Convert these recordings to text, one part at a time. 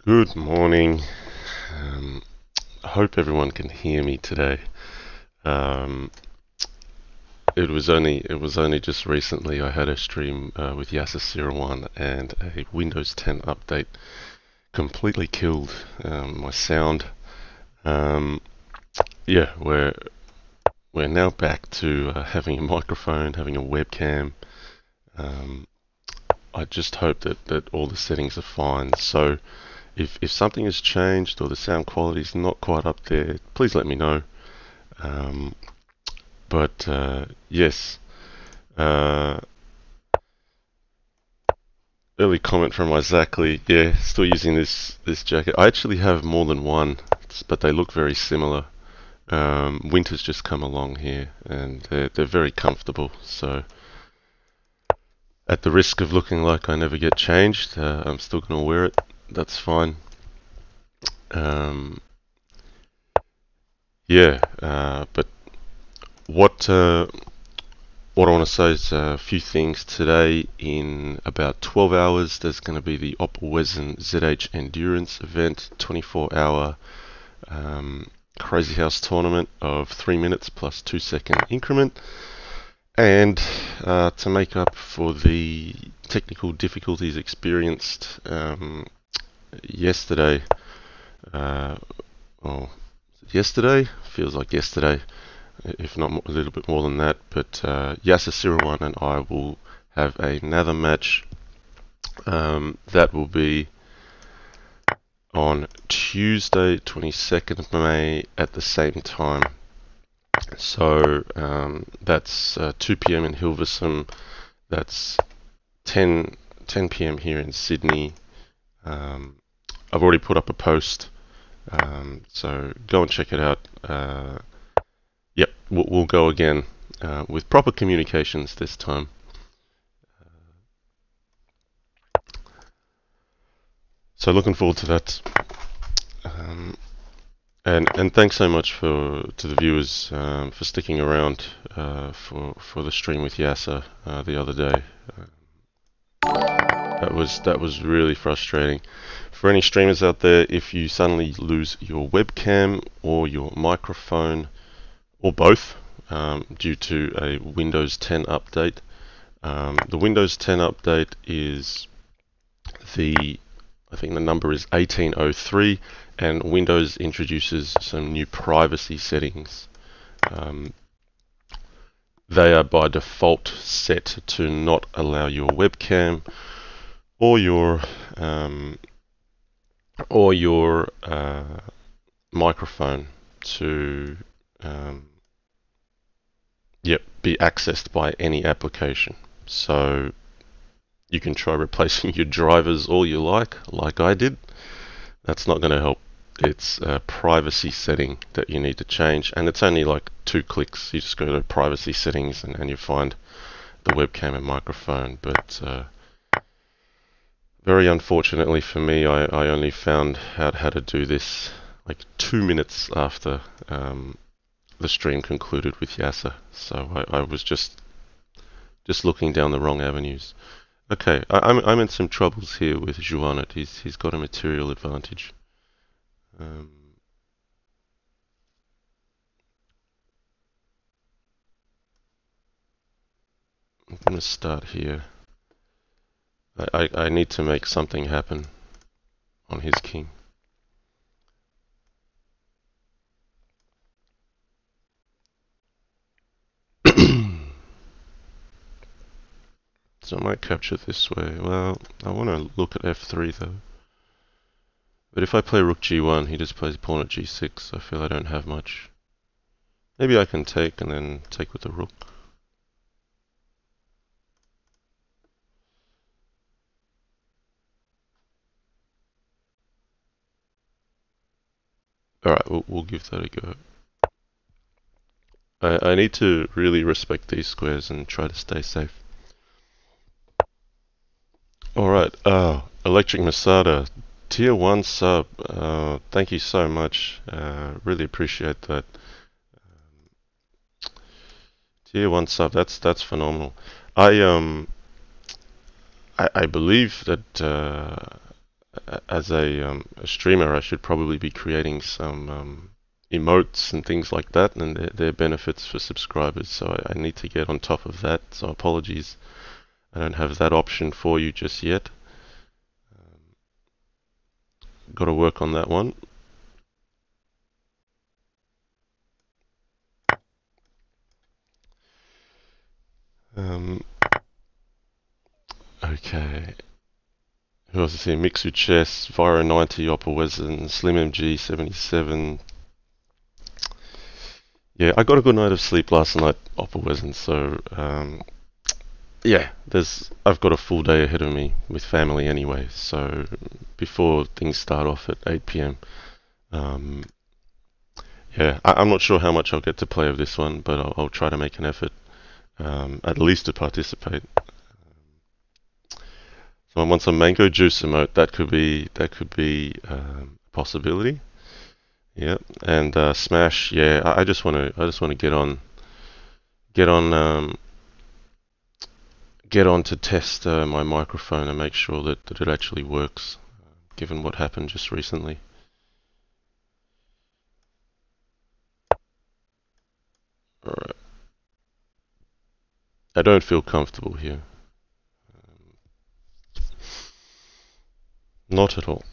Good morning. Um, I hope everyone can hear me today. Um, it was only just recently I had a stream with Yasser01 and a Windows 10 update completely killed my sound. Um, yeah, we're now back to having a microphone, having a webcam. Um, I just hope that all the settings are fine. So if something has changed or the sound quality is not quite up there, please let me know. Um, but yes, uh, early comment from Exactly. Yeah, still using this jacket. I actually have more than one, but they look very similar. Winter's just come along here, and they're very comfortable. So, at the risk of looking like I never get changed, I'm still gonna wear it. That's fine. Um, yeah, but what what I want to say is a few things. Today, in about 12 hours, there's going to be the Opelwezen ZH Endurance event, 24-hour Crazy House tournament of 3 minutes plus 2-second increment. And to make up for the technical difficulties experienced yesterday, uh, or yesterday? Feels like yesterday, if not a little bit more than that. But Yasser01 and I will have another match. That will be on Tuesday, 22nd of May at the same time. So that's 2 p.m. in Hilversum. That's 10 p.m. here in Sydney. I've already put up a post, so go and check it out. Yep, we'll go again with proper communications this time. So looking forward to that. And thanks so much to the viewers for sticking around for the stream with Yasser the other day. That was really frustrating. For any streamers out there, if you suddenly lose your webcam or your microphone or both due to a Windows 10 update, the Windows 10 update is I think the number is 1803, and Windows introduces some new privacy settings. They are by default set to not allow your webcam or your microphone to be accessed by any application. So you can try replacing your drivers all you like I did. That's not going to help. It's a privacy setting that you need to change, and it's only like 2 clicks. You just go to privacy settings and you find the webcam and microphone. But very unfortunately for me, I only found out how to do this like 2 minutes after the stream concluded with Yasser. So I was just looking down the wrong avenues. Okay, I'm in some troubles here with xuanet. He's got a material advantage. I'm going to start here. I need to make something happen on his king. So I might capture this way. Well, I want to look at f3 though. But if I play rook g1, he just plays pawn at g6. I feel I don't have much. Maybe I can take and then take with the rook. Alright, we'll give that a go. I need to really respect these squares and try to stay safe. Alright, Electric Masada, tier 1 sub. Thank you so much. Really appreciate that. Tier 1 sub, that's phenomenal. I believe that as a streamer, I should probably be creating some emotes and things like that, and they're benefits for subscribers. So I need to get on top of that. So apologies, I don't have that option for you just yet. Got to work on that one. Okay. Who else is here? Mixu Chess, Viro 90, Oppa Wezen, Slim MG 77. Yeah, I got a good night of sleep last night, Oppa Wezen, so yeah, I've got a full day ahead of me with family anyway, so before things start off at 8 p.m. Yeah, I'm not sure how much I'll get to play of this one, but I'll try to make an effort, at least to participate. So I want some mango juice emote. That could be a possibility. Yep. And Smash. Yeah, I just want to get on to test my microphone and make sure that it actually works, given what happened just recently. All right. I don't feel comfortable here. Not at all.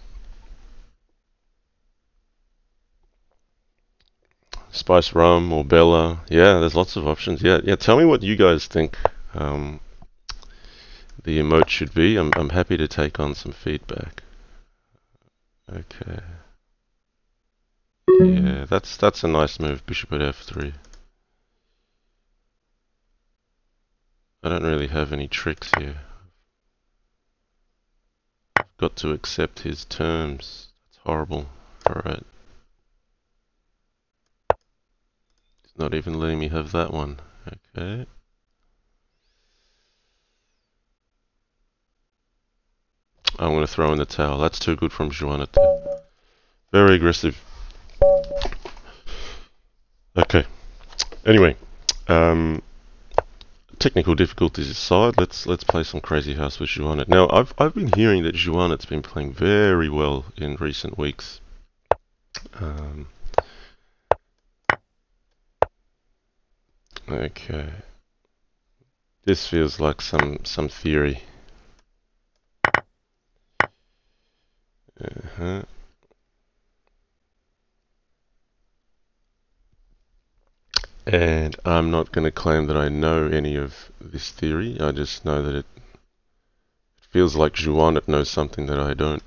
Spice rum or Bella. Yeah, there's lots of options. Yeah. Tell me what you guys think the emote should be. I'm happy to take on some feedback. Okay. Yeah, that's a nice move. Bishop at f3. I don't really have any tricks here. I've got to accept his terms. That's horrible. Alright. He's not even letting me have that one. Okay. I'm going to throw in the towel. That's too good from xuanet there. Very aggressive. Okay. Anyway. Technical difficulties aside, let's play some Crazy House with xuanet. Now, I've been hearing that xuanet's been playing very well in recent weeks. Okay. This feels like some theory. And I'm not going to claim that I know any of this theory. I just know that it feels like xuanet knows something that I don't.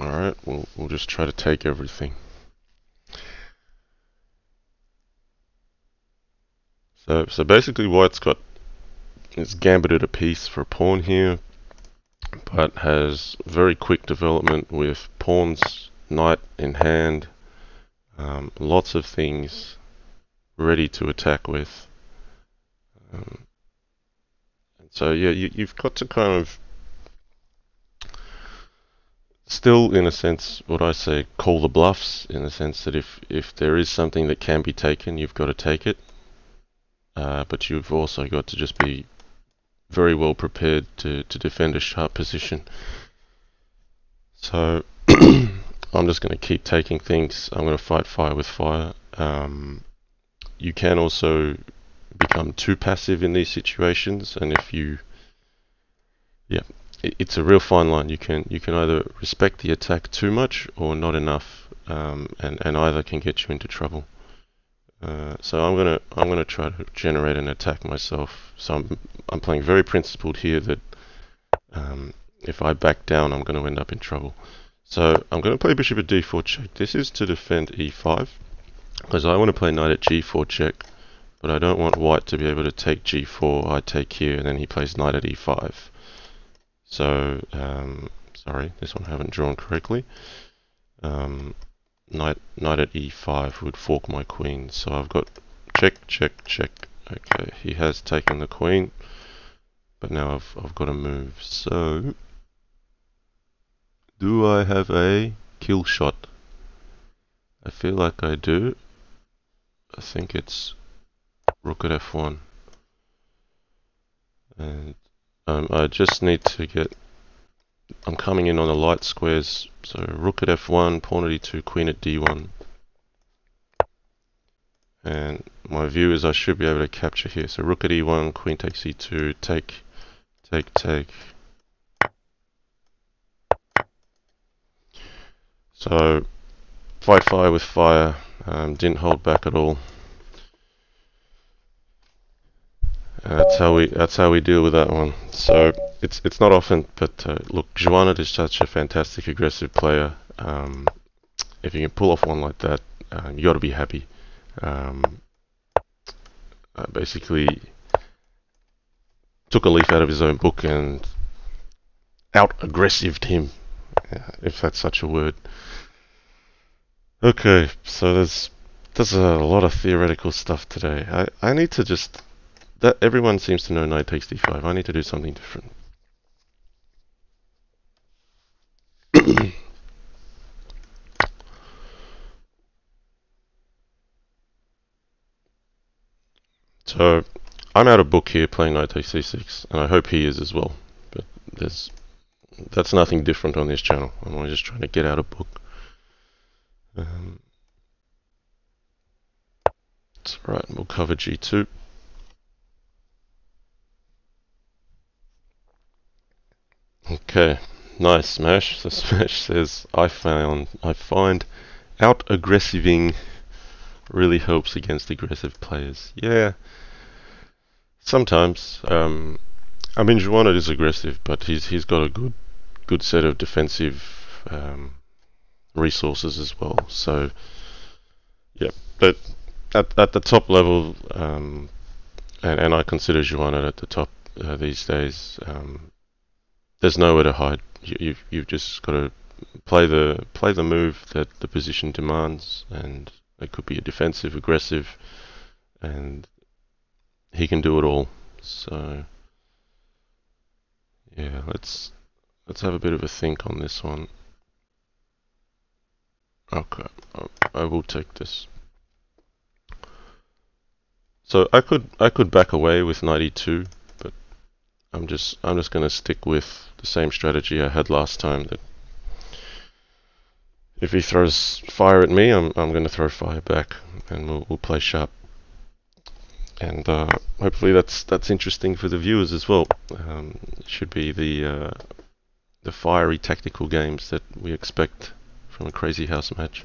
Alright, we'll just try to take everything. So basically white's got is gambited a piece for a pawn here, but has very quick development with pawns, knight in hand, lots of things ready to attack with. So yeah, you've got to kind of still, in a sense, what I say, call the bluffs, in the sense that if there is something that can be taken, you've got to take it. But you've also got to just be very well prepared to defend a sharp position. So I'm just going to keep taking things. I'm going to fight fire with fire. You can also become too passive in these situations, and if you, it's a real fine line. You can either respect the attack too much or not enough, and either can get you into trouble. So I'm gonna try to generate an attack myself. So I'm playing very principled here that if I back down, I'm going to end up in trouble. So I'm going to play bishop at d4 check. This is to defend e5, because I want to play knight at g4 check, but I don't want white to be able to take g4. I take here, and then he plays knight at e5. So sorry, this one I haven't drawn correctly. Knight at e5 would fork my queen, so I've got check, check, check. Okay, he has taken the queen, but now I've got to move. So, do I have a kill shot? I feel like I do. I think it's rook at f1. And I just need to get... I'm coming in on the light squares, so rook at f1, pawn at e2, queen at d1. And my view is I should be able to capture here. So rook at e1, queen takes e2, take, take, take. So fight fire with fire, didn't hold back at all. That's how we deal with that one. So it's not often, but look, xuanet is such a fantastic aggressive player. If you can pull off one like that, you got to be happy. Basically, took a leaf out of his own book and out-aggressived him, if that's such a word. Okay, so there's a lot of theoretical stuff today. I need to just... that everyone seems to know knight takes d5. I need to do something different. So I'm out of book here playing knight takes c6, and I hope he is as well. But that's nothing different on this channel. I'm only just trying to get out of book. That's right. We'll cover g2. Okay, nice smash. So smash says I find out-aggressiving really helps against aggressive players. Yeah, sometimes. I mean, xuanet is aggressive, but he's got a good set of defensive resources as well. So yeah, but at the top level, and I consider xuanet at the top these days. There's nowhere to hide. You've just got to play the move that the position demands, and it could be a defensive, aggressive, and he can do it all. So yeah, let's have a bit of a think on this one. Okay, I will take this. So I could back away with knight e2, but I'm just going to stick with the same strategy I had last time. That if he throws fire at me, I'm going to throw fire back, and we'll play sharp. And hopefully that's interesting for the viewers as well. It should be the fiery tactical games that we expect from a crazy house match.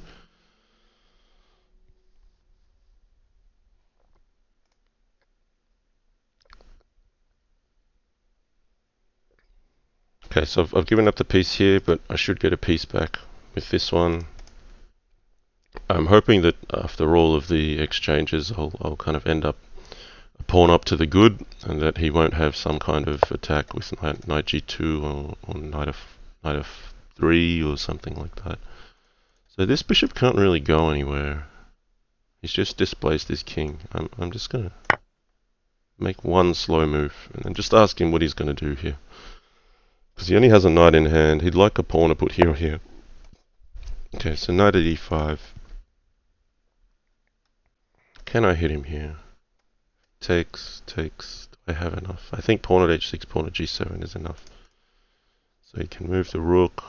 Okay, so I've given up the piece here, but I should get a piece back with this one. I'm hoping that after all of the exchanges, I'll kind of end up a pawn up to the good, and that he won't have some kind of attack with knight g2 or knight f3 or something like that. So this bishop can't really go anywhere. He's just displaced his king. I'm just gonna make one slow move and then just ask him what he's gonna do here. Because he only has a knight in hand. He'd like a pawn to put here or here. Okay, so knight at e5. Can I hit him here? Takes. Do I have enough? I think pawn at h6, pawn at g7 is enough. So he can move the rook.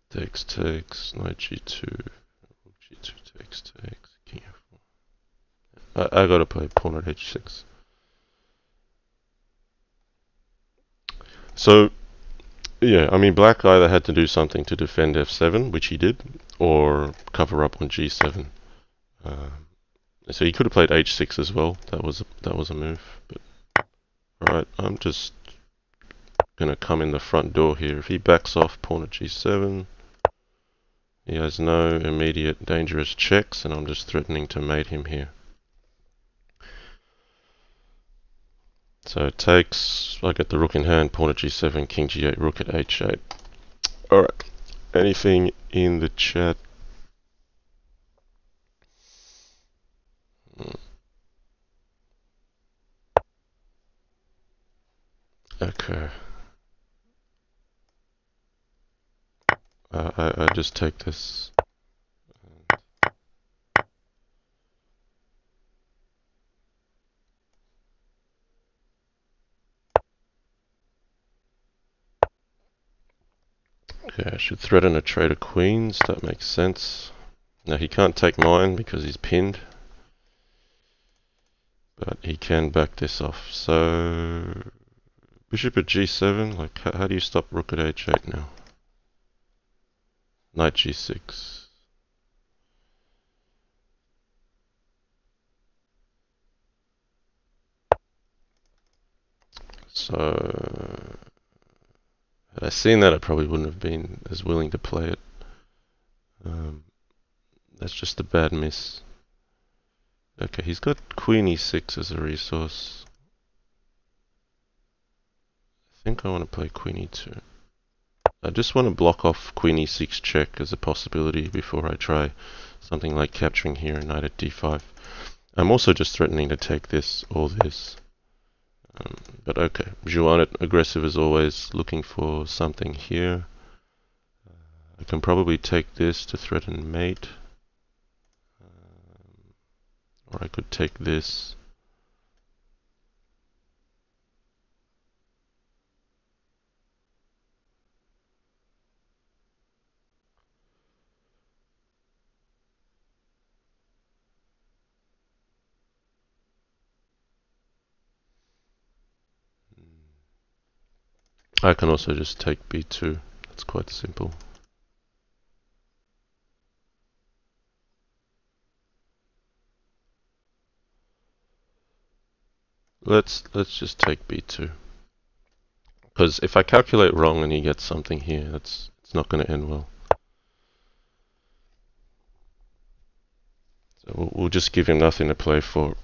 Takes, knight g2, rook g2 takes, king f4. I gotta play pawn at h6. So, yeah, I mean, black either had to do something to defend f7, which he did, or cover up on g7. So he could have played h6 as well. That was a move. But alright, I'm just gonna come in the front door here. If he backs off pawn at g7, he has no immediate dangerous checks, and I'm just threatening to mate him here. So it takes, I get the rook in hand, pawn at g7, king g8, rook at h8. Alright, anything in the chat? Okay. I just take this. Okay, I should threaten a trade of queens. That makes sense. Now he can't take mine because he's pinned, but he can back this off. So bishop at g7. Like, how do you stop rook at h8 now? Knight g6. So had I seen that, I probably wouldn't have been as willing to play it. That's just a bad miss. Okay, he's got queen e6 as a resource. I think I want to play queen e2. I just want to block off queen e6 check as a possibility before I try something like capturing here and knight at d5. I'm also just threatening to take this or this. But okay, xuanet, aggressive as always, looking for something here. I can probably take this to threaten mate. Or I could take this. I can also just take b2. That's quite simple. Let's just take b2. Because if I calculate wrong and he gets something here, it's not going to end well. So we'll just give him nothing to play for.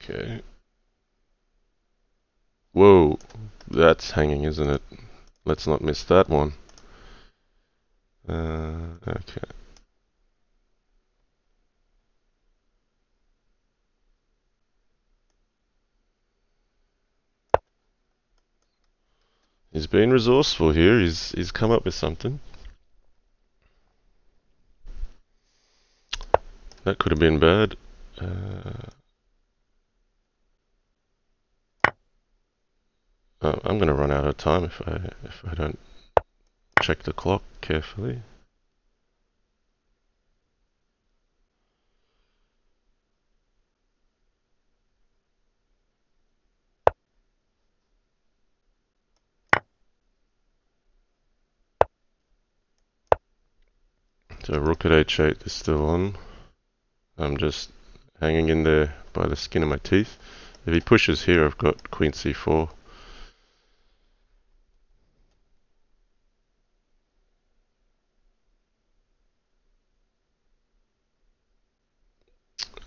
Okay. Whoa, that's hanging, isn't it? Let's not miss that one. Okay. He's been resourceful here. He's come up with something. That could have been bad. I'm going to run out of time if I don't check the clock carefully. So rook at h8 is still on. I'm just hanging in there by the skin of my teeth. If he pushes here, I've got queen c4.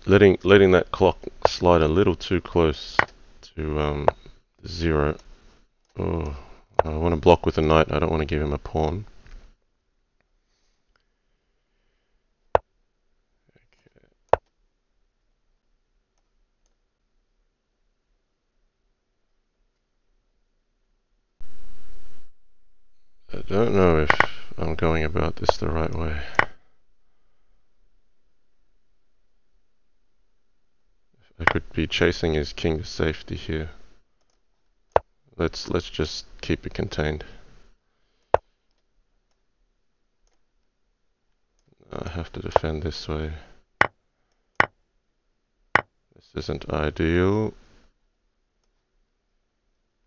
Letting that clock slide a little too close to 0. Oh, I want to block with a knight. I don't want to give him a pawn. I don't know if I'm going about this the right way. I could be chasing his king to safety here. Let's just keep it contained. I have to defend this way. This isn't ideal.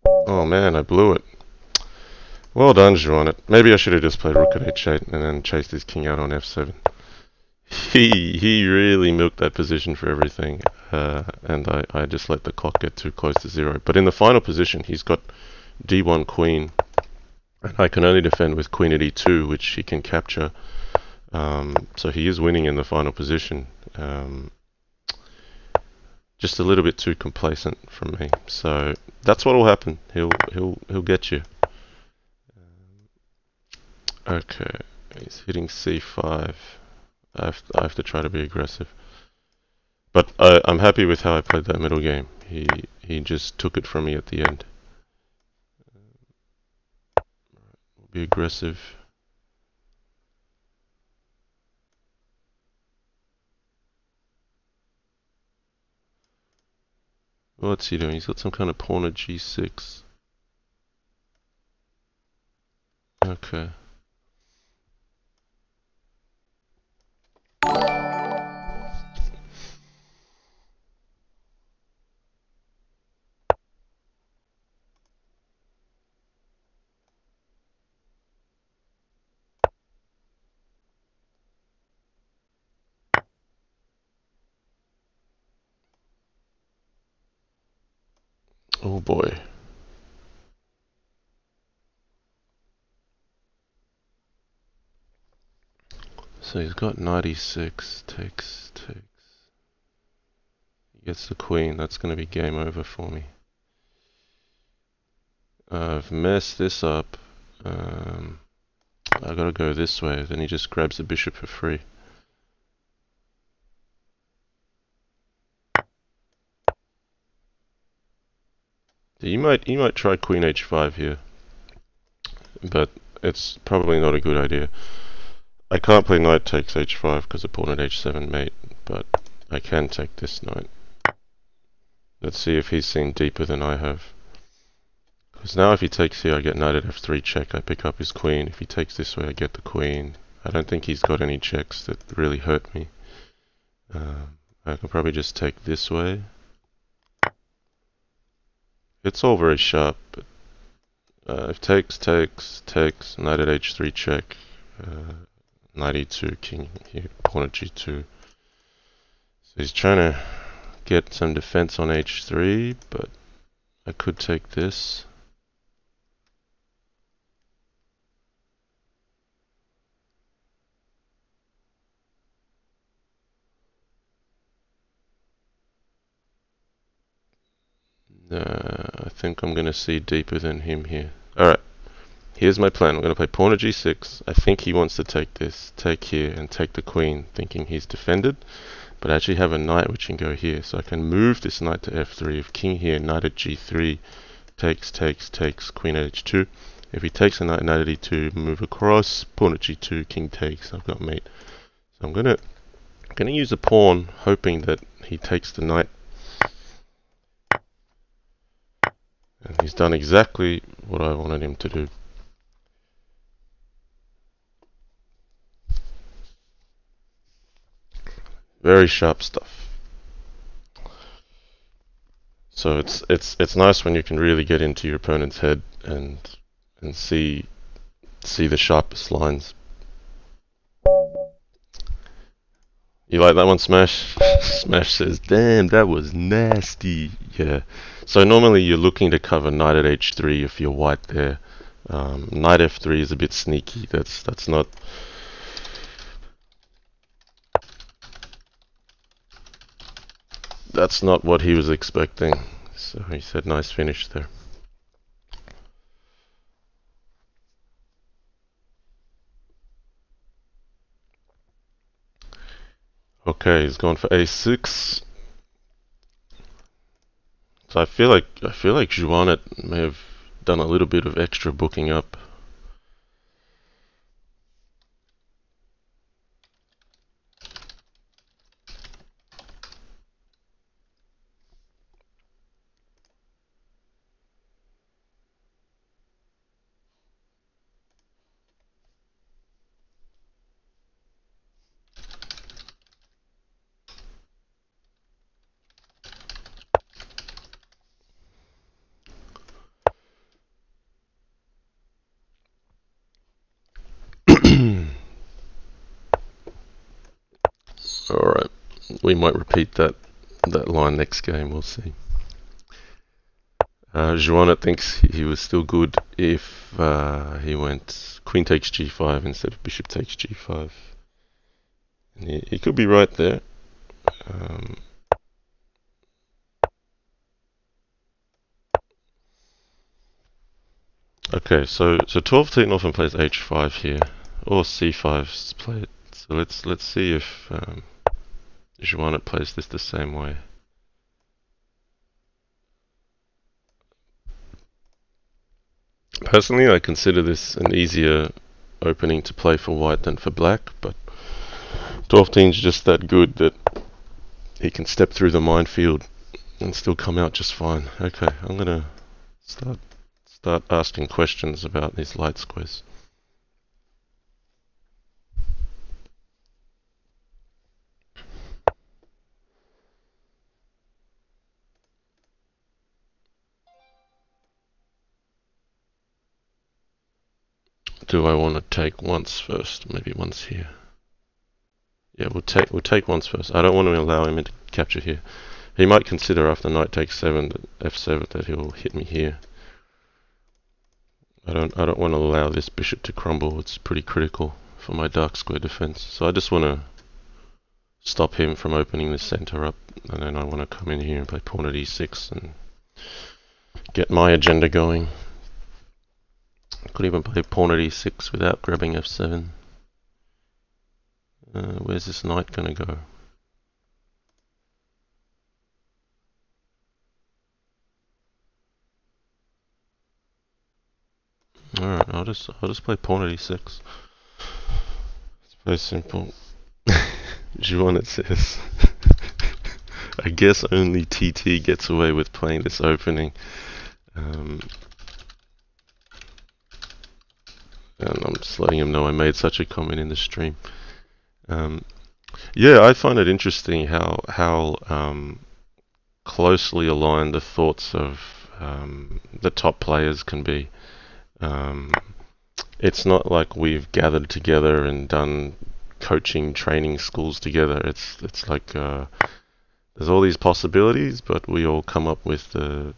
Oh man, I blew it. Well done, xuanet. Maybe I should have just played rook at h8 and then chased his king out on f7. He really milked that position for everything, and I just let the clock get too close to 0. But in the final position, he's got d1 queen, and I can only defend with queen at e2, which he can capture. So he is winning in the final position. Just a little bit too complacent from me. So that's what will happen. He'll get you. Okay, he's hitting c5. I have to try to be aggressive. But I'm happy with how I played that middle game. He just took it from me at the end. We'll be aggressive. What's he doing? He's got some kind of pawn at g6. Okay. Oh boy. So he's got knight e6, takes. He gets the queen, that's going to be game over for me. I've messed this up. I gotta go this way, then he just grabs the bishop for free. You might try queen h5 here, but it's probably not a good idea. I can't play knight takes h5 because the pawn at h7 mate, but I can take this knight. Let's see if he's seen deeper than I have. Because now if he takes here, I get knight at f3 check, I pick up his queen. If he takes this way, I get the queen. I don't think he's got any checks that really hurt me. I can probably just take this way. It's all very sharp, but if takes, knight at h3 check, knight e2, king here, pawn at g2. So he's trying to get some defense on h3, but I could take this. I think I'm going to see deeper than him here. Alright, here's my plan. I'm going to play pawn at g6. I think he wants to take this, take here, and take the queen, thinking he's defended. But I actually have a knight which can go here, so I can move this knight to f3. If king here, knight at g3, takes, queen at h2. If he takes a knight at e2, move across, pawn at g2, king takes, I've got mate. So I'm gonna use a pawn, hoping that he takes the knight. And he's done exactly what I wanted him to do. Very sharp stuff. So it's nice when you can really get into your opponent's head and see the sharpest lines. You like that one, Smash? Smash says, damn, that was nasty. Yeah. So normally you're looking to cover knight at h3 if you're white there. Knight f3 is a bit sneaky. That's not... That's not what he was expecting. So he said, nice finish there. Okay, he's gone for a6. So I feel like xuanet may have done a little bit of extra booking up. Alright, we might repeat that line next game, we'll see. xuanet thinks he was still good if he went queen takes g5 instead of bishop takes g5. And he could be right there. Okay, so 12-Team often plays h5 here, or c5's played. So let's see if xuanet plays this the same way. Personally, I consider this an easier opening to play for white than for black, but 12-Team's just that good that he can step through the minefield and still come out just fine. Okay, I'm gonna start asking questions about these light squares. Do I want to take once first? Maybe once here. Yeah, we'll take once first. I don't want to allow him to capture here. He might consider after knight takes 7, f7, that he'll hit me here. I don't want to allow this bishop to crumble. It's pretty critical for my dark square defense. So I just want to stop him from opening the center up, and then I want to come in here and play pawn at e6 and get my agenda going. I could even play pawn at e6 without grabbing f7. Where's this knight gonna go? Alright, I'll just play pawn at e6. It's very simple. Xuanet says, I guess only TT gets away with playing this opening. And I'm just letting him know I made such a comment in the stream. Yeah, I find it interesting how closely aligned the thoughts of the top players can be. It's not like we've gathered together and done coaching training schools together. It's like there's all these possibilities, but we all come up with the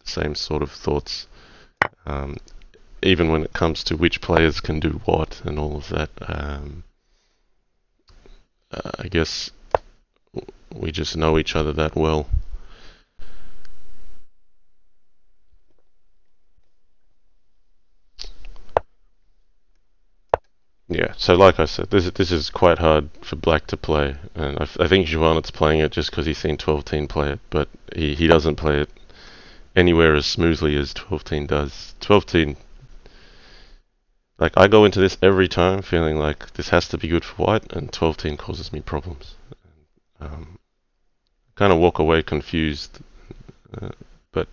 same sort of thoughts. Even when it comes to which players can do what and all of that. I guess we just know each other that well. Yeah, so like I said, this is quite hard for black to play, and I think Xuanet's playing it just because he's seen 12-teen play it, but he doesn't play it anywhere as smoothly as 12-teen does. 12-teen, like I go into this every time feeling like this has to be good for white, and 12-teen causes me problems. Kind of walk away confused, but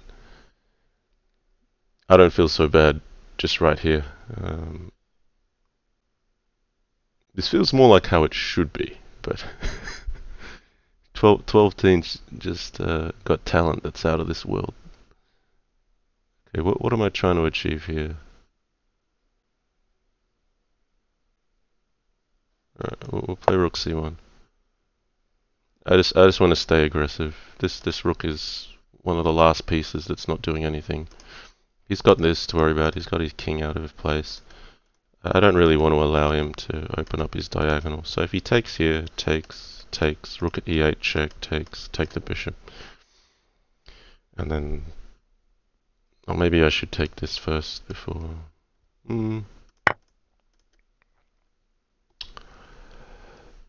I don't feel so bad just right here. This feels more like how it should be, but 12-teen's just got talent that's out of this world. Okay, what am I trying to achieve here? Alright, we'll play rook c1. I just want to stay aggressive. This rook is one of the last pieces that's not doing anything. He's got this to worry about. He's got his king out of place. I don't really want to allow him to open up his diagonal. So if he takes here, takes, rook at e8, check, takes, take the bishop. And then, or maybe I should take this first before.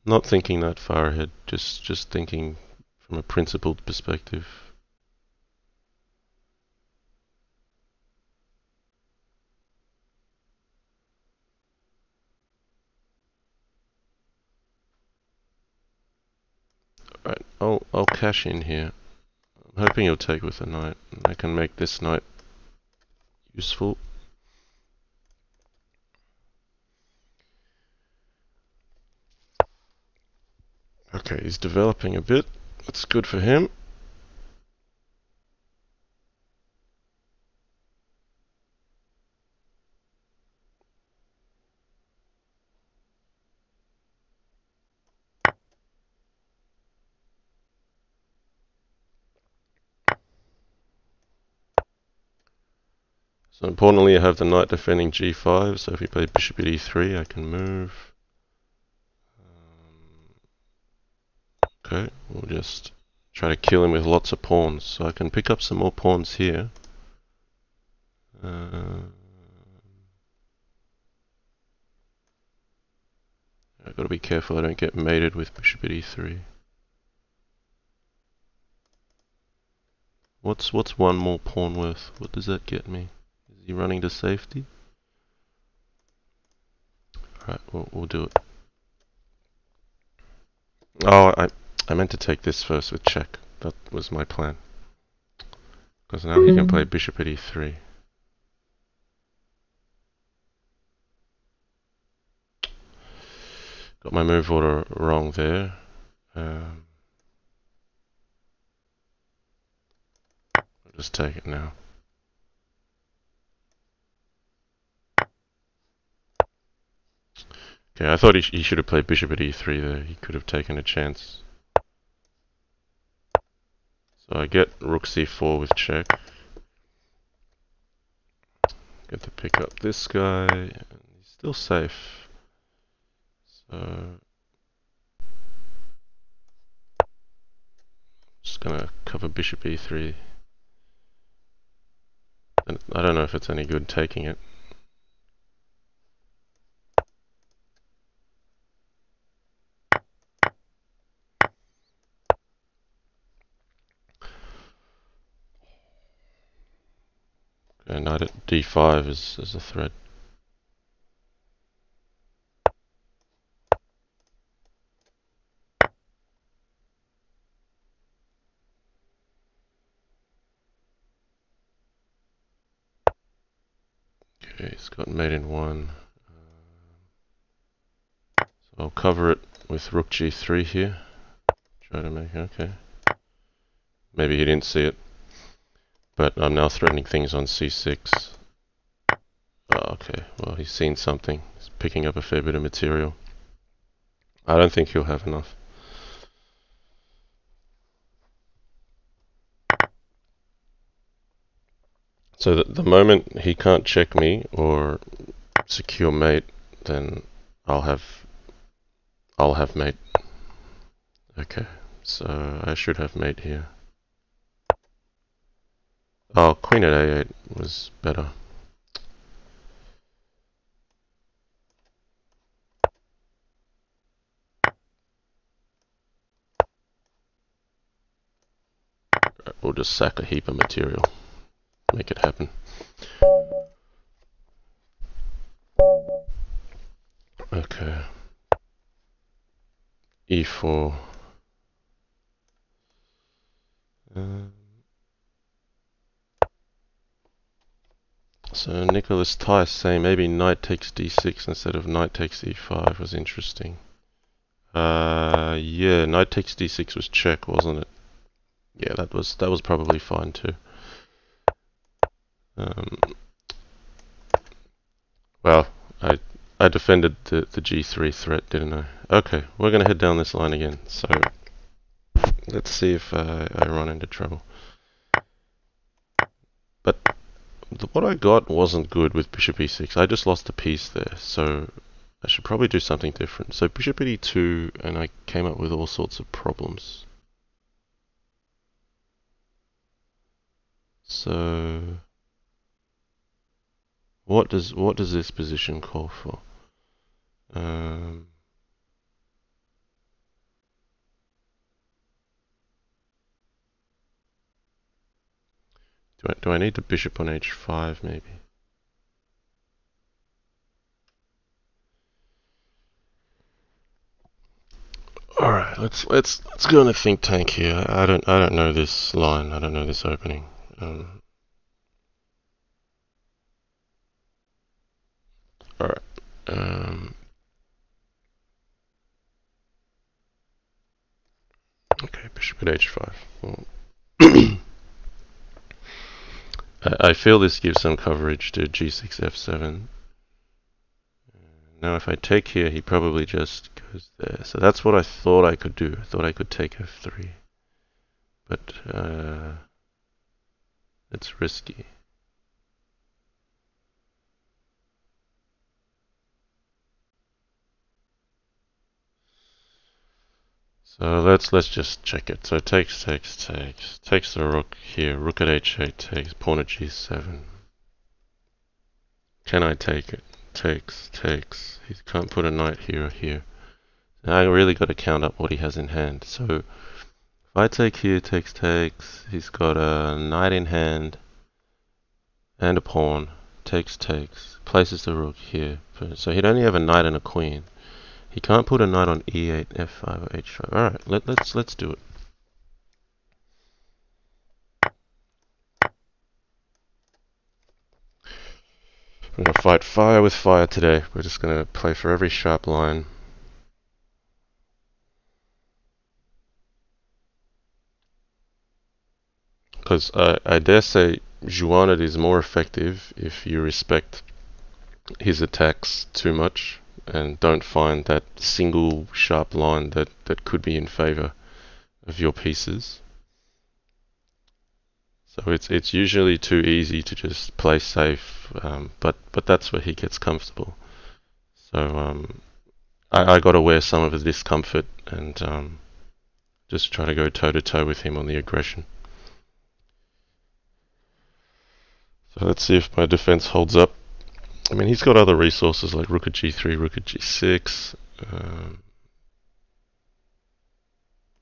Not thinking that far ahead, just thinking from a principled perspective. Alright, I'll cash in here. I'm hoping he'll take with a knight, and I can make this knight useful. Okay, he's developing a bit. That's good for him. So importantly, I have the knight defending g5, so if he plays bishop at e3, I can move. Okay, we'll just try to kill him with lots of pawns, so I can pick up some more pawns here. I've got to be careful I don't get mated with bishop at e3. What's one more pawn worth? What does that get me? Is he running to safety? Alright, we'll do it. Oh, I meant to take this first with check. That was my plan. because now he can play bishop at e3. Got my move order wrong there. I'll just take it now. Okay, I thought he should have played bishop at e3 there. He could have taken a chance. So I get rook c4 with check. Get to pick up this guy, and he's still safe. So just gonna cover bishop e3. And I don't know if it's any good taking it. Okay, knight at d5 is a threat. Okay, he's got mate in 1. So I'll cover it with rook g3 here. Try to make, okay. Maybe he didn't see it. But I'm now threatening things on c6. Oh, okay, well he's seen something. He's picking up a fair bit of material. I don't think he'll have enough. So the moment he can't check me or secure mate, then I'll have mate. Okay, so I should have mate here. Oh, queen at a8 was better. We'll just sack a heap of material. Make it happen. Okay. e4. So Nicholas Tice saying maybe knight takes d6 instead of knight takes e5 was interesting. Yeah, knight takes d6 was check, wasn't it? Yeah, that was probably fine too. Well, I defended the g3 threat, didn't I? Okay, we're gonna head down this line again. So let's see if I run into trouble. But what I got wasn't good with bishop e6. I just lost a piece there, so I should probably do something different. So bishop at e2, and I came up with all sorts of problems. So what does this position call for? Do I need the bishop on h5 maybe? All right, let's go on a think tank here. I don't know this line. I don't know this opening. All right. Okay, bishop at h5. Well, I feel this gives some coverage to g6 f7. Now if I take here, he probably just goes there. So that's what I thought I could do. I thought I could take f3. But it's risky. So let's just check it. So takes the rook here. Rook at h8 takes. Pawn at g7. Can I take it? Takes. He can't put a knight here or here. Now I really got to count up what he has in hand. So if I take here, takes. He's got a knight in hand and a pawn. Takes. Places the rook here. So he'd only have a knight and a queen. He can't put a knight on e8, f5, or h5. Alright, let's do it. We're going to fight fire with fire today. We're just going to play for every sharp line. Because I dare say xuanet is more effective if you respect his attacks too much and don't find that single sharp line that could be in favor of your pieces. So it's usually too easy to just play safe, but that's where he gets comfortable. So I got to wear some of the discomfort and just try to go toe to toe with him on the aggression. So let's see if my defense holds up. I mean, he's got other resources like rook at g3, rook at g6.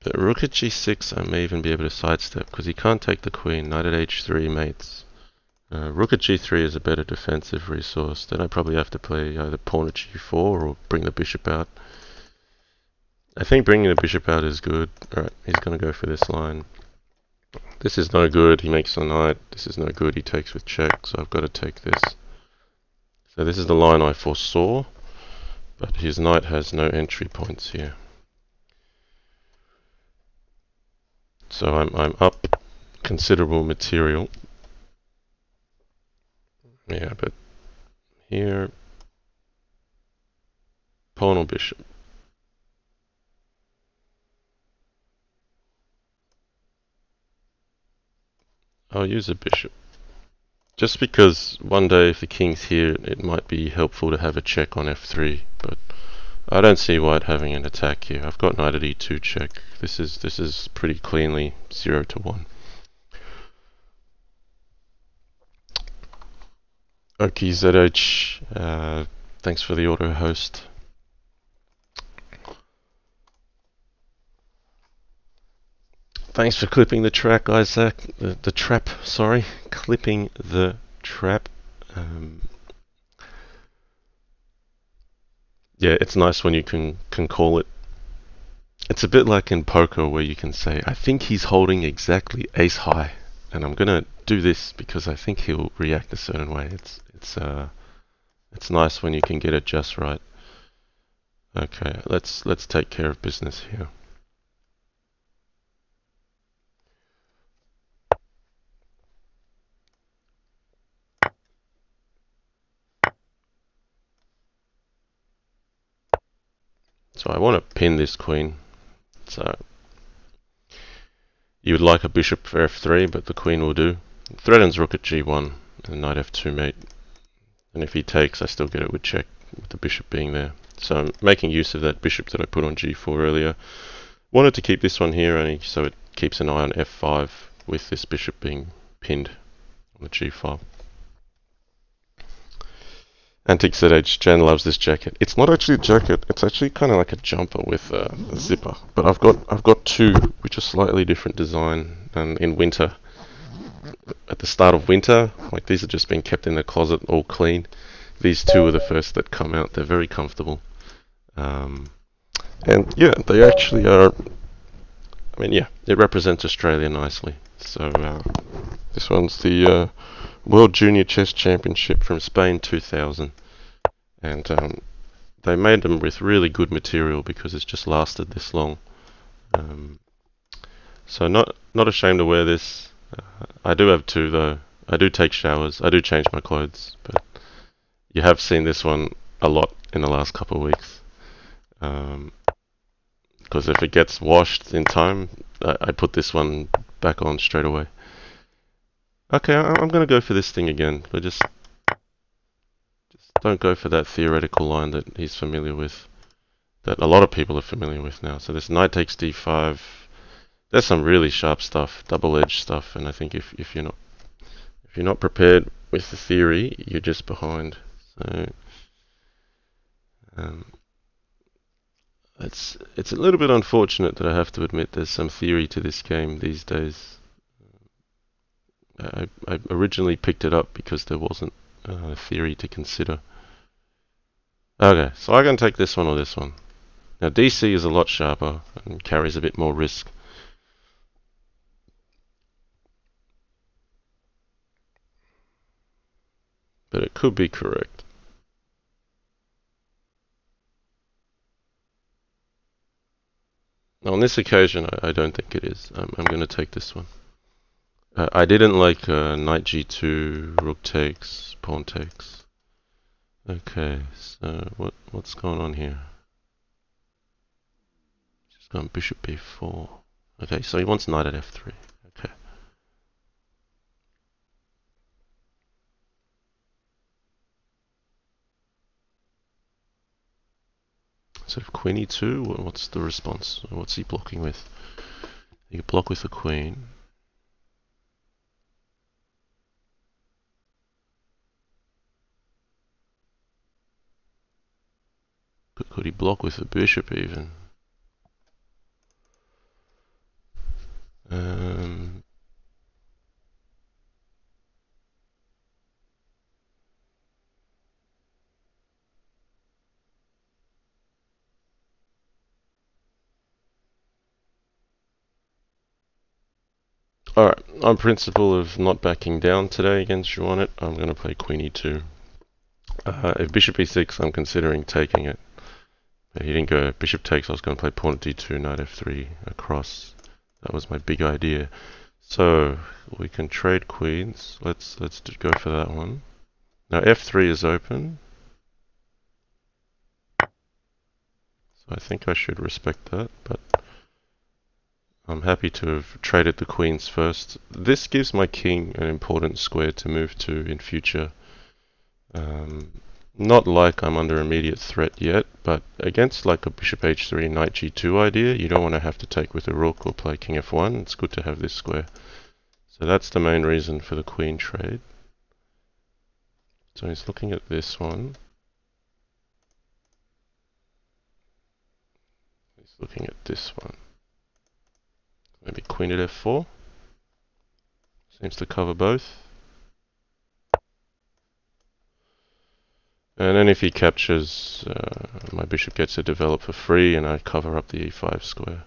But rook at g6 I may even be able to sidestep because he can't take the queen. Knight at h3 mates. Rook at g3 is a better defensive resource. Then I probably have to play either pawn at g4 or bring the bishop out. I think bringing the bishop out is good. Alright, he's going to go for this line. This is no good. He makes a knight. This is no good. He takes with check, so I've got to take this. So this is the line I foresaw, but his knight has no entry points here. So I'm up considerable material. Yeah, but here, pawn or bishop. I'll use a bishop. Just because one day if the king's here, it might be helpful to have a check on f3, but I don't see white having an attack here. I've got knight at e2 check. This is pretty cleanly 0 to 1. Okay, ZH, thanks for the auto host. Thanks for clipping the track, Isaac. The trap, sorry. Clipping the trap. Yeah, it's nice when you can call it. It's a bit like in poker where you can say, I think he's holding exactly ace high, and I'm gonna do this because I think he'll react a certain way. It's nice when you can get it just right. Okay, let's take care of business here. So I want to pin this queen. So you would like a bishop for f3, but the queen will do. Threatens rook at g1 and knight f2 mate. And if he takes, I still get it with check, with the bishop being there. So I'm making use of that bishop that I put on g4 earlier. Wanted to keep this one here only so it keeps an eye on f5 with this bishop being pinned on the g file. Antique ZH, Jan loves this jacket. It's not actually a jacket, it's actually kind of like a jumper with a zipper. But I've got two, which are slightly different design, and in winter. At the start of winter, like these have just been kept in the closet all clean. These two are the first that come out. They're very comfortable. And yeah, they actually are, I mean, yeah, it represents Australia nicely. So this one's the World Junior Chess Championship from Spain 2000. And they made them with really good material because it's just lasted this long. So not ashamed to wear this. I do have two though. I do take showers. I do change my clothes, but you have seen this one a lot in the last couple of weeks. Because if it gets washed in time, I put this one back on straight away. Okay, I'm going to go for this thing again, but just don't go for that theoretical line that he's familiar with, that a lot of people are familiar with now. So this knight takes d5. There's some really sharp stuff, double-edged stuff, and I think if you're not prepared with the theory, you're just behind. So it's a little bit unfortunate that I have to admit there's some theory to this game these days. I originally picked it up because there wasn't a theory to consider. Okay, so I can take this one or this one. Now DC is a lot sharper and carries a bit more risk. but it could be correct. On this occasion, I don't think it is. I'm going to take this one. I didn't like knight g2, rook takes, pawn takes. Okay, so what's going on here? Just going bishop b4. Okay, so he wants knight at f3. Okay. So queen e2, what's the response? What's he blocking with? He could block with the queen. Could he block with the bishop even? Alright, on principle of not backing down today against xuanet, I'm going to play queen e2. If bishop e6, I'm considering taking it. But he didn't go bishop takes, I was going to play pawn at d2, knight f3 across. That was my big idea. So we can trade queens. Let's go for that one. Now f3 is open. So I think I should respect that, but I'm happy to have traded the queens first. This gives my king an important square to move to in future. Not like I'm under immediate threat yet, but against like a bishop h3, knight g2 idea, you don't want to have to take with a rook or play king f1. It's good to have this square. So that's the main reason for the queen trade. So he's looking at this one. He's looking at this one. Maybe queen at f4. Seems to cover both. And then if he captures, my bishop gets to develop for free and I cover up the e5 square.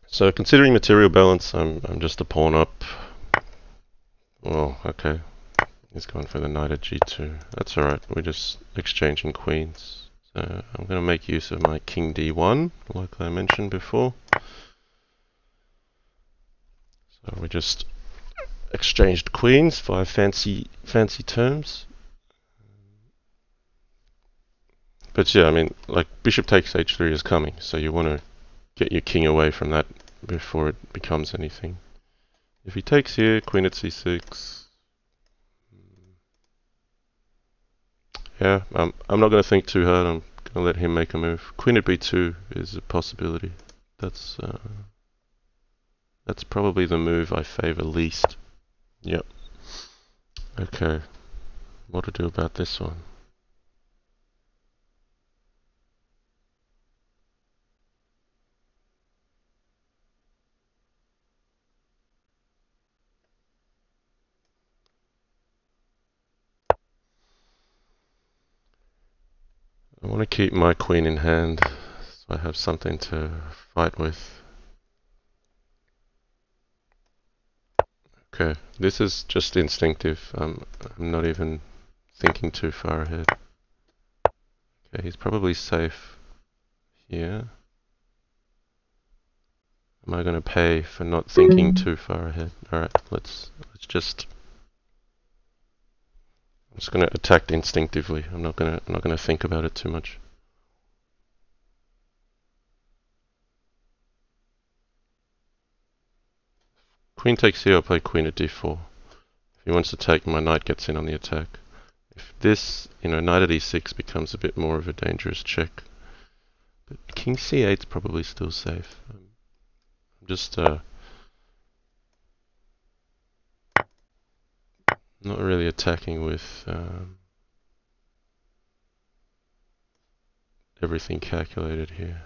So considering material balance, I'm just a pawn up. Well, okay. He's going for the knight at g2. That's alright, we're just exchanging queens. So I'm going to make use of my king d1, like I mentioned before. So we just exchanged queens via fancy terms. But yeah, I mean, like bishop takes h3 is coming, so you want to get your king away from that before it becomes anything. If he takes here, queen at c6. Yeah, I'm not going to think too hard. I'm going to let him make a move. Queen at b2 is a possibility. That's probably the move I favor least. Yep. Okay. What to do about this one? I want to keep my queen in hand, so I have something to fight with. Okay, this is just instinctive. I'm not even thinking too far ahead. Okay, he's probably safe here. Am I going to pay for not thinking too far ahead? Alright, let's just... I'm just going to attack instinctively. I'm not going to think about it too much. Queen takes here, I'll play queen at d4. If he wants to take, my knight gets in on the attack. If this, knight at e6 becomes a bit more of a dangerous check. But king c8 is probably still safe. I'm just not really attacking with everything calculated here.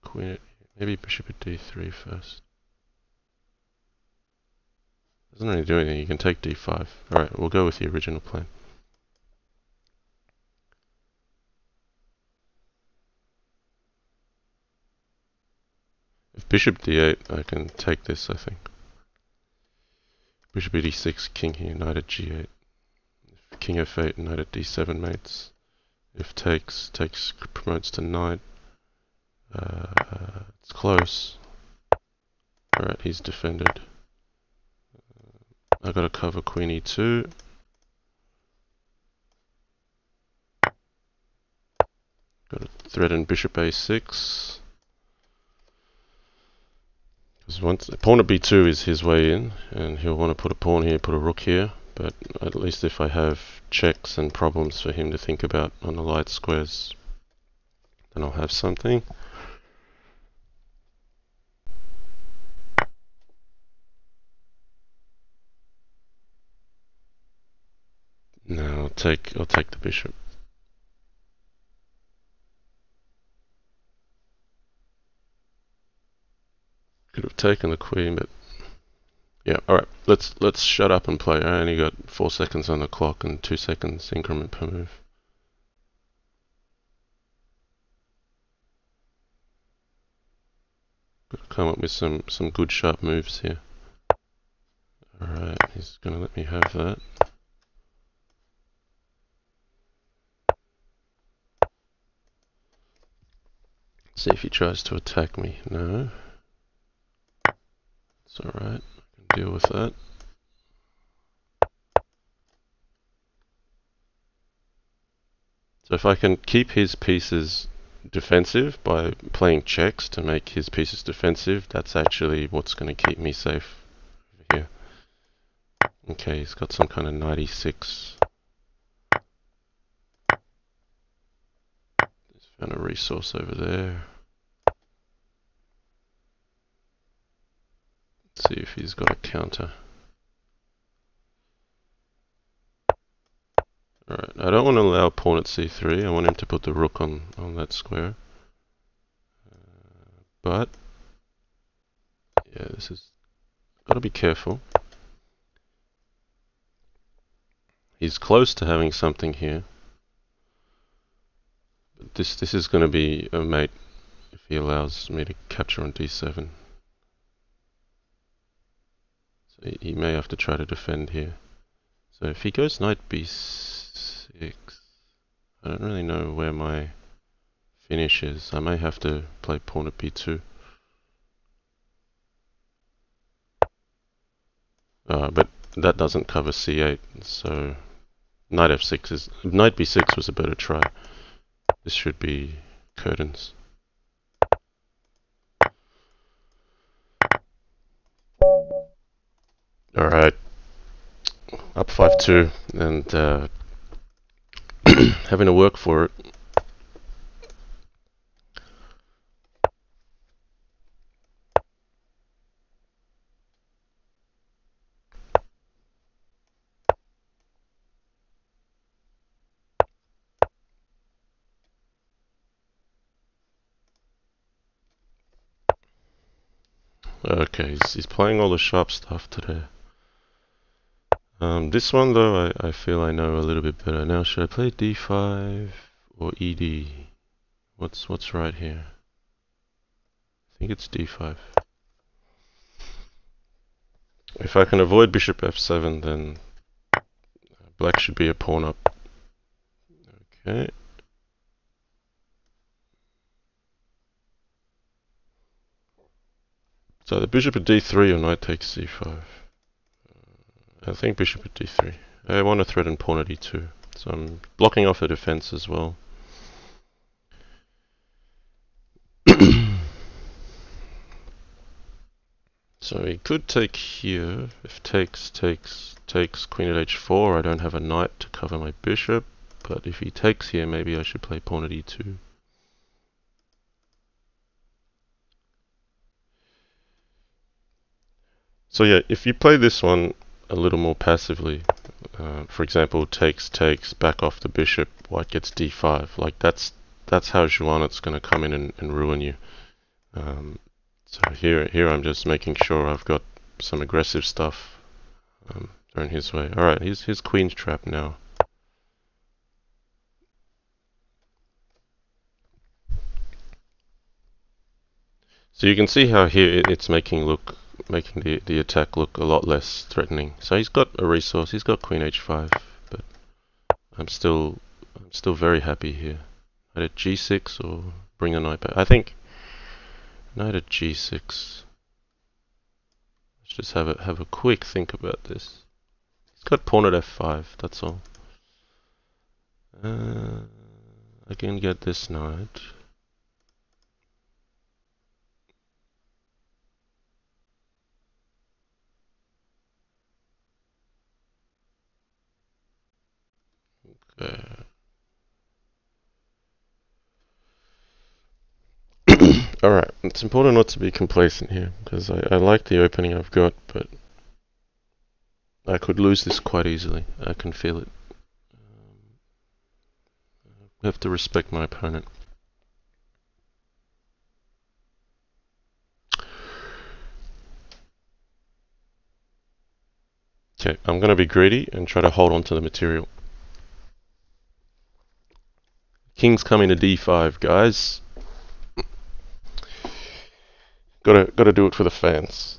Queen at, maybe bishop at d3 first. Doesn't really do anything, you can take d5. Alright, we'll go with the original plan. bishop d8, I can take this, I think. Bishop d6, king here, knight at g8. King f8, knight at d7 mates. If takes, promotes to knight. It's close. Alright, he's defended. I gotta cover queen e2. Gotta threaten bishop a6. Because once pawn at b2 is his way in, and he'll want to put a pawn here, put a rook here. But at least if I have checks and problems for him to think about on the light squares, then I'll have something. Now I'll take the bishop. Could have taken the queen, but yeah. All right, let's shut up and play. I only got 4 seconds on the clock and 2 seconds increment per move. Got to come up with some good sharp moves here. All right, he's gonna let me have that. See if he tries to attack me. No. It's alright, I can deal with that. So if I can keep his pieces defensive by playing checks to make his pieces defensive, that's actually what's going to keep me safe over here. Okay, he's got some kind of 96. He's found a resource over there. Let's see if he's got a counter. Alright, I don't want to allow pawn at c3. I want him to put the rook on that square. But yeah, this is got to be careful. He's close to having something here. But this is going to be a mate if he allows me to capture on d7. So he may have to try to defend here. So if he goes knight b6, I don't really know where my finish is. I may have to play pawn at b2. But that doesn't cover c8, so knight b6 was a better try. This should be curtains. Alright, up 5-2, and having to work for it. Okay, he's playing all the sharp stuff today. This one though, I feel I know a little bit better. Now should I play d5 or ed? What's right here? I think it's d5. If I can avoid bishop f7, then black should be a pawn up. Okay. So the bishop at d3 or knight takes c5. I think bishop at d3. I want to threaten pawn at e2, so I'm blocking off a defense as well. So he could take here. If takes queen at h4, I don't have a knight to cover my bishop. But if he takes here, maybe I should play pawn at e2. So yeah, if you play this one a little more passively, for example, takes, back off the bishop, white gets d5. Like that's how xuanet's going to come in and ruin you. So here I'm just making sure I've got some aggressive stuff thrown his way. Alright, his queen's trapped now. So you can see how here it's making the attack look a lot less threatening. So he's got a resource. He's got Queen H5, but I'm still very happy here. Knight at G6 or bring the knight back. I think knight at G6. Let's just have a quick think about this. He's got pawn at F5. That's all. I can get this knight. Okay. Alright, it's important not to be complacent here, because I like the opening I've got, but I could lose this quite easily. I can feel it. I have to respect my opponent. Okay, I'm going to be greedy and try to hold on to the material. King's coming to D5, guys. Gotta do it for the fans.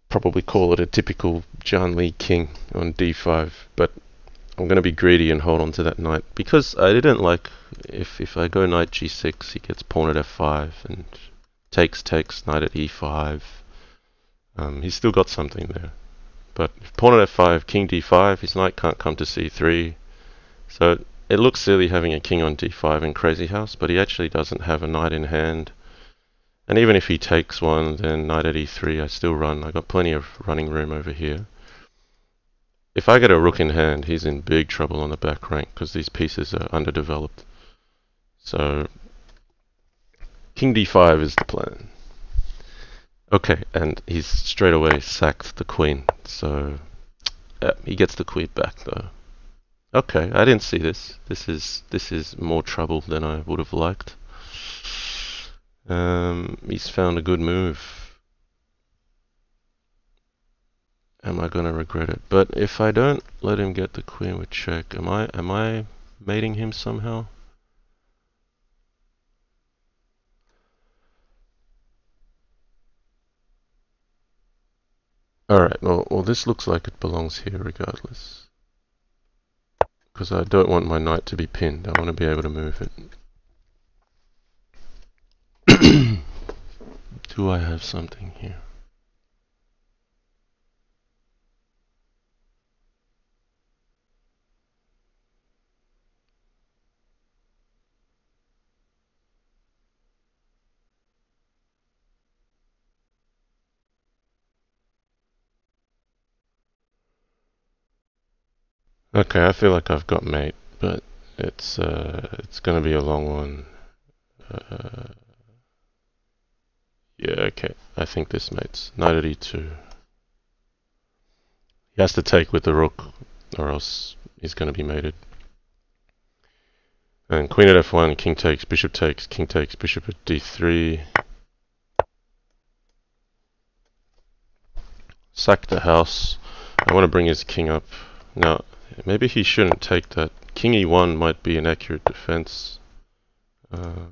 Probably call it a typical JannLee king on D5, but I'm going to be greedy and hold on to that knight, because I didn't like if I go knight G6, he gets pawn at F5 and takes knight at E5. He's still got something there, but if pawn at F5, king D5, his knight can't come to C3. So it looks silly having a king on D5 in Crazy House, but he actually doesn't have a knight in hand. And even if he takes one, then knight at E3, I still run. I got plenty of running room over here. If I get a rook in hand, he's in big trouble on the back rank, because these pieces are underdeveloped. So king D5 is the plan. Okay, and he's straight away sacked the queen. So he gets the queen back though. Okay, I didn't see this. This is more trouble than I would have liked. He's found a good move. Am I gonna regret it? But if I don't let him get the queen with check, am I mating him somehow? Alright, well this looks like it belongs here regardless. Because I don't want my knight to be pinned. I want to be able to move it. Do I have something here? Okay, I feel like I've got mate, but it's gonna be a long one. Yeah, okay. I think this mates. Knight at E2. He has to take with the rook, or else he's gonna be mated. And queen at F1, king takes, king takes, bishop at D3. Sack the house. I want to bring his king up. Now, maybe he shouldn't take that. King E1 might be an accurate defense. Oh,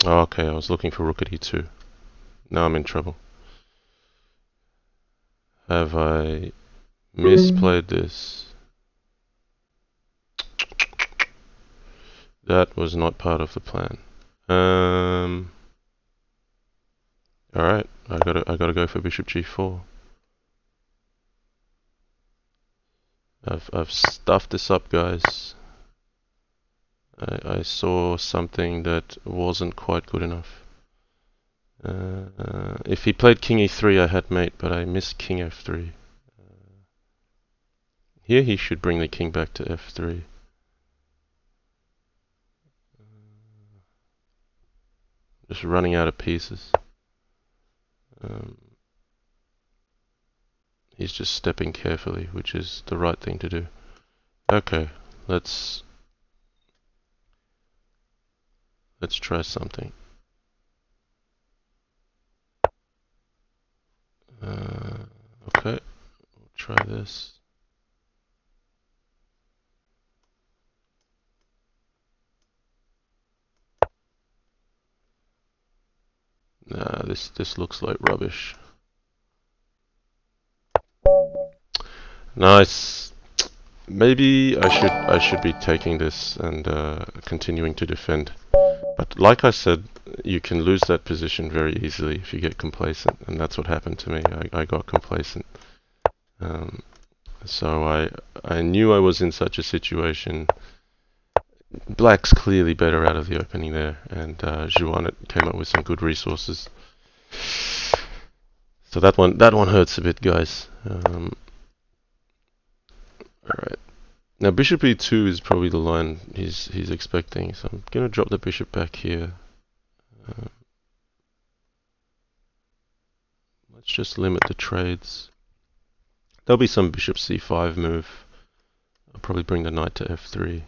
okay, I was looking for rook at E2. Now I'm in trouble. Have I misplayed this? That was not part of the plan. Alright, I gotta go for bishop G4. I've stuffed this up, guys. I saw something that wasn't quite good enough. If he played king E3, I had mate, but I missed king F3. Here he should bring the king back to F3. Just running out of pieces. He's just stepping carefully, which is the right thing to do. Okay, let's try something. Okay, we'll try this. this looks like rubbish. Nice. Maybe I should be taking this and continuing to defend. But like I said, you can lose that position very easily if you get complacent, and that's what happened to me. I got complacent. So I knew I was in such a situation. Black's clearly better out of the opening there, and xuanet came up with some good resources. So that one hurts a bit, guys. Alright. Now bishop e2 is probably the line he's expecting, so I'm gonna drop the bishop back here. Let's just limit the trades. There'll be some bishop c5 move. I'll probably bring the knight to f3.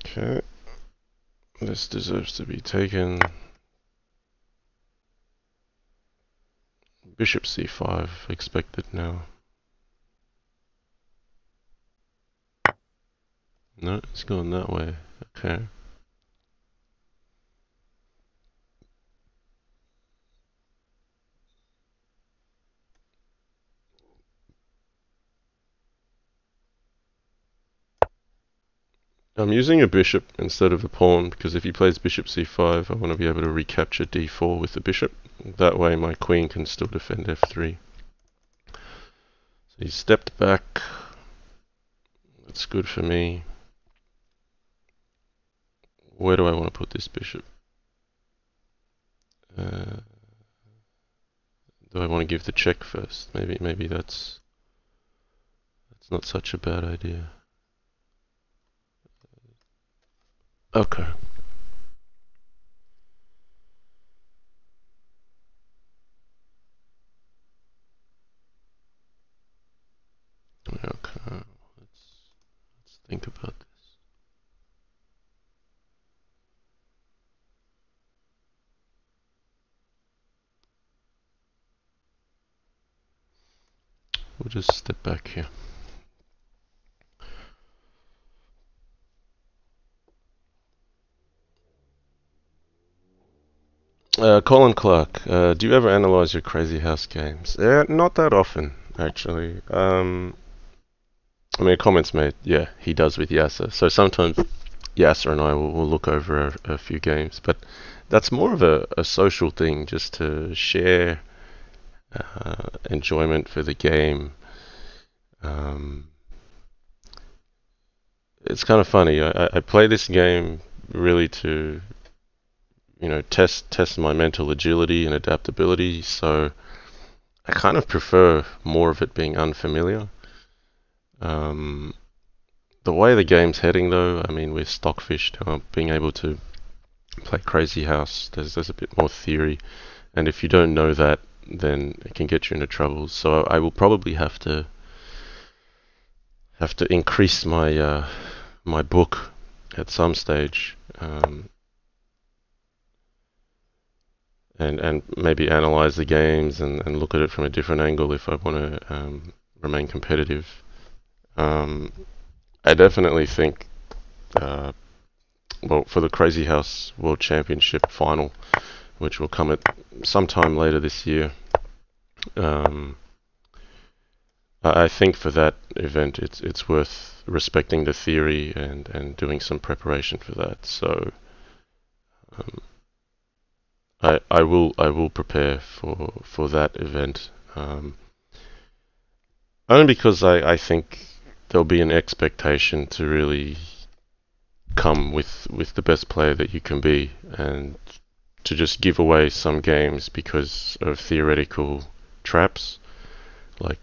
Okay. This deserves to be taken. Bishop c5 expected now. No, it's going that way. Okay. I'm using a bishop instead of a pawn because if he plays bishop c5, I want to be able to recapture d4 with the bishop. That way my queen can still defend f3. So he stepped back. That's good for me. Where do I want to put this bishop? Do I want to give the check first? Maybe that's not such a bad idea. Okay. Okay. Let's think about this. We'll just step back here. Colin Clark, do you ever analyze your Crazy House games? Not that often, actually. I mean, comments made, yeah, he does with Yasser. So sometimes Yasser and I will look over a few games, but that's more of a social thing, just to share enjoyment for the game. It's kind of funny. I play this game really to, you know, test my mental agility and adaptability. So I kind of prefer more of it being unfamiliar. The way the game's heading, though, I mean, we're stockfish now, being able to play Crazy House. There's a bit more theory, and if you don't know that, then it can get you into trouble. So I will probably have to increase my my book at some stage, and maybe analyze the games and look at it from a different angle if I want to remain competitive. I definitely think, well, for the Crazy House World Championship final, which will come at sometime later this year, I think for that event it's worth respecting the theory and doing some preparation for that. So I will prepare for that event, only because I think there'll be an expectation to really come with the best player that you can be, and to just give away some games because of theoretical traps, like,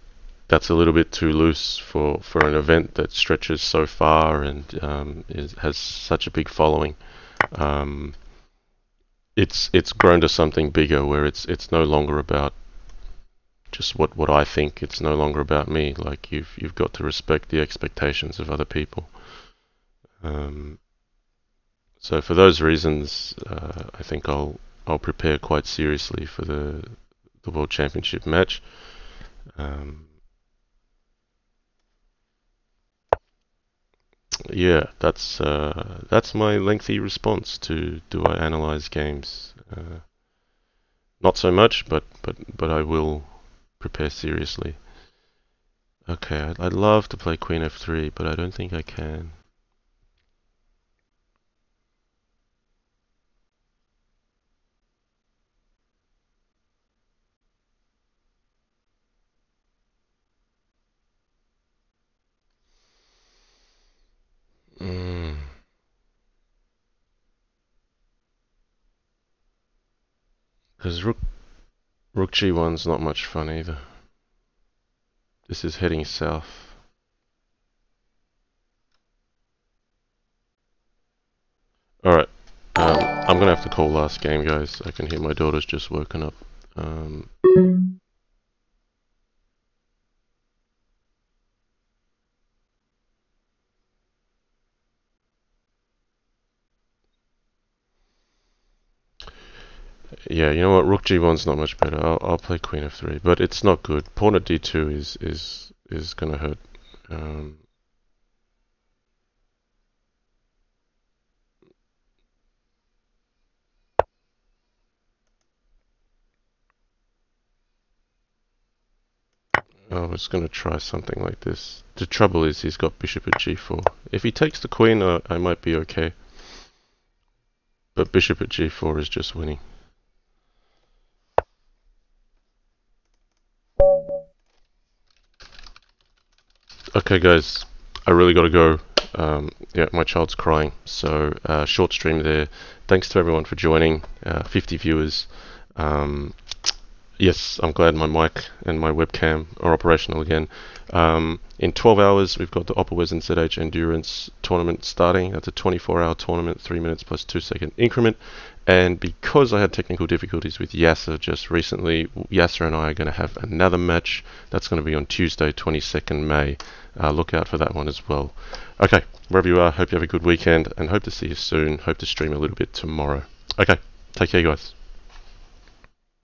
that's a little bit too loose for an event that stretches so far and has such a big following. It's grown to something bigger where it's no longer about just what I think. It's no longer about me. Like, you've got to respect the expectations of other people. So for those reasons, I think I'll prepare quite seriously for the World Championship match. Yeah, that's my lengthy response to do I analyze games. Not so much, but I will prepare seriously. Okay, I'd love to play Queen F3, but I don't think I can. Because Rook G1's not much fun either. This is heading south. Alright, I'm gonna have to call last game, guys. I can hear my daughter's just woken up. Yeah, you know what? Rook G1's not much better. I'll play Queen F3, but it's not good. Pawn at D2 is gonna hurt. I was gonna try something like this. The trouble is he's got bishop at G4. If he takes the queen, I might be okay. But bishop at G4 is just winning. Okay, guys, I really gotta go. Yeah, my child's crying, so short stream there. Thanks to everyone for joining. 50 viewers. Yes, I'm glad my mic and my webcam are operational again. In 12 hours, we've got the Opawes and ZH Endurance tournament starting. That's a 24-hour tournament, 3 minutes plus 2-second increment. And because I had technical difficulties with Yasser just recently, Yasser and I are going to have another match. That's going to be on Tuesday, 22nd May. Look out for that one as well. Okay, wherever you are, hope you have a good weekend and hope to see you soon. Hope to stream a little bit tomorrow. Okay, take care, guys.